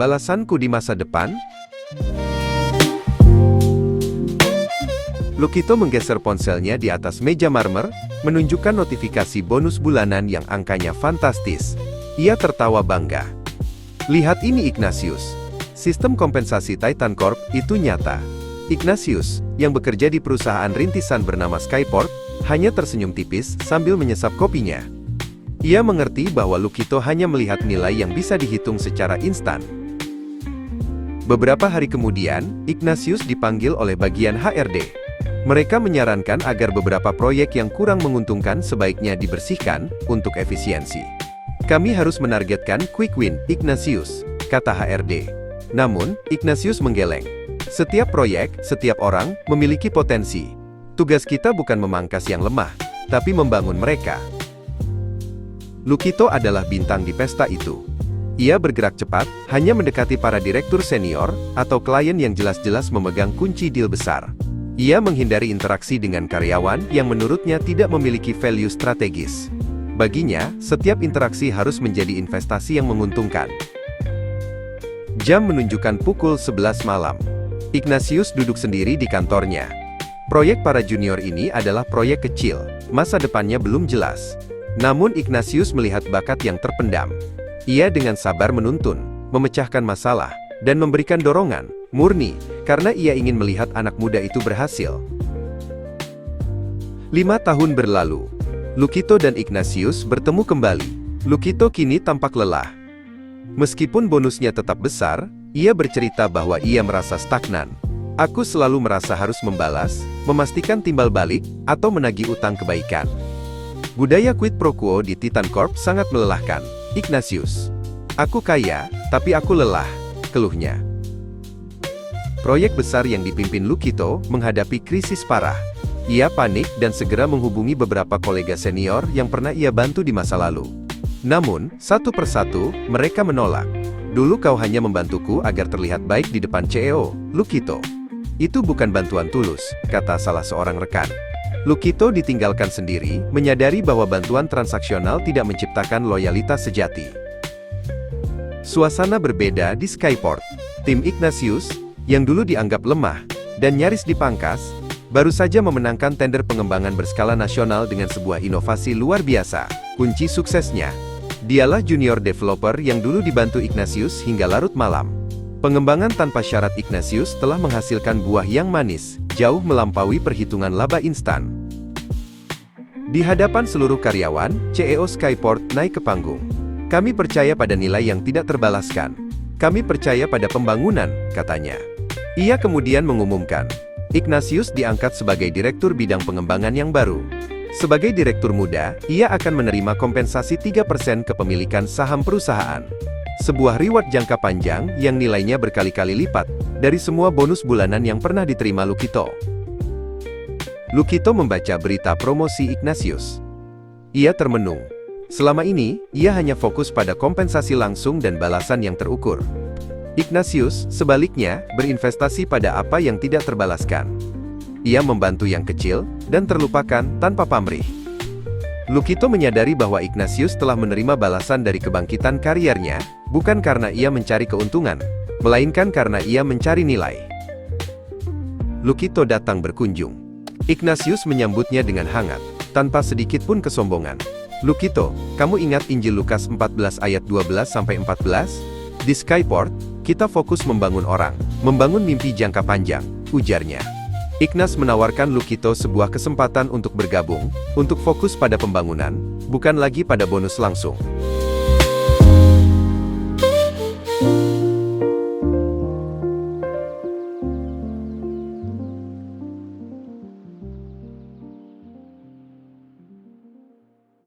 Balasanku di masa depan? Lukito menggeser ponselnya di atas meja marmer, menunjukkan notifikasi bonus bulanan yang angkanya fantastis. Ia tertawa bangga. Lihat ini Ignatius. Sistem kompensasi Titan Corp itu nyata. Ignatius, yang bekerja di perusahaan rintisan bernama Skyport, hanya tersenyum tipis sambil menyesap kopinya. Ia mengerti bahwa Lukito hanya melihat nilai yang bisa dihitung secara instan. Beberapa hari kemudian, Ignatius dipanggil oleh bagian HRD. Mereka menyarankan agar beberapa proyek yang kurang menguntungkan sebaiknya dibersihkan, untuk efisiensi. Kami harus menargetkan quick win, Ignatius, kata HRD. Namun, Ignatius menggeleng. Setiap proyek, setiap orang, memiliki potensi. Tugas kita bukan memangkas yang lemah, tapi membangun mereka. Lukito adalah bintang di pesta itu. Ia bergerak cepat, hanya mendekati para direktur senior, atau klien yang jelas-jelas memegang kunci deal besar. Ia menghindari interaksi dengan karyawan yang menurutnya tidak memiliki value strategis. Baginya, setiap interaksi harus menjadi investasi yang menguntungkan. Jam menunjukkan pukul 11 malam. Ignatius duduk sendiri di kantornya. Proyek para junior ini adalah proyek kecil, masa depannya belum jelas. Namun Ignatius melihat bakat yang terpendam. Ia dengan sabar menuntun, memecahkan masalah, dan memberikan dorongan, murni, karena ia ingin melihat anak muda itu berhasil. 5 tahun berlalu. Lukito dan Ignatius bertemu kembali. Lukito kini tampak lelah. Meskipun bonusnya tetap besar, ia bercerita bahwa ia merasa stagnan. Aku selalu merasa harus membalas, memastikan timbal balik, atau menagih utang kebaikan. Budaya quid pro quo di Titan Corp sangat melelahkan, Ignatius. Aku kaya, tapi aku lelah, keluhnya. Proyek besar yang dipimpin Lukito menghadapi krisis parah. Ia panik dan segera menghubungi beberapa kolega senior yang pernah ia bantu di masa lalu. Namun, satu persatu, mereka menolak. Dulu kau hanya membantuku agar terlihat baik di depan CEO, Lukito. Itu bukan bantuan tulus, kata salah seorang rekan. Lukito ditinggalkan sendiri, menyadari bahwa bantuan transaksional tidak menciptakan loyalitas sejati. Suasana berbeda di Skyport. Tim Ignatius, yang dulu dianggap lemah, dan nyaris dipangkas, baru saja memenangkan tender pengembangan berskala nasional dengan sebuah inovasi luar biasa. Kunci suksesnya, dialah junior developer yang dulu dibantu Ignatius hingga larut malam. Pengembangan tanpa syarat Ignatius telah menghasilkan buah yang manis, jauh melampaui perhitungan laba instan. Di hadapan seluruh karyawan, CEO Skyport naik ke panggung. Kami percaya pada nilai yang tidak terbalaskan. Kami percaya pada pembangunan, katanya. Ia kemudian mengumumkan, Ignatius diangkat sebagai direktur bidang pengembangan yang baru. Sebagai direktur muda, ia akan menerima kompensasi 3% kepemilikan saham perusahaan. Sebuah reward jangka panjang yang nilainya berkali-kali lipat dari semua bonus bulanan yang pernah diterima Lukito. Lukito membaca berita promosi Ignatius. Ia termenung. Selama ini, ia hanya fokus pada kompensasi langsung dan balasan yang terukur. Ignatius, sebaliknya, berinvestasi pada apa yang tidak terbalaskan. Ia membantu yang kecil, dan terlupakan tanpa pamrih. Lukito menyadari bahwa Ignatius telah menerima balasan dari kebangkitan kariernya, bukan karena ia mencari keuntungan, melainkan karena ia mencari nilai. Lukito datang berkunjung. Ignatius menyambutnya dengan hangat, tanpa sedikit pun kesombongan. Lukito, kamu ingat Injil Lukas 14 ayat 12-14? Di Skyport, kita fokus membangun orang, membangun mimpi jangka panjang, ujarnya. Ignatius menawarkan Lukito sebuah kesempatan untuk bergabung, untuk fokus pada pembangunan, bukan lagi pada bonus langsung.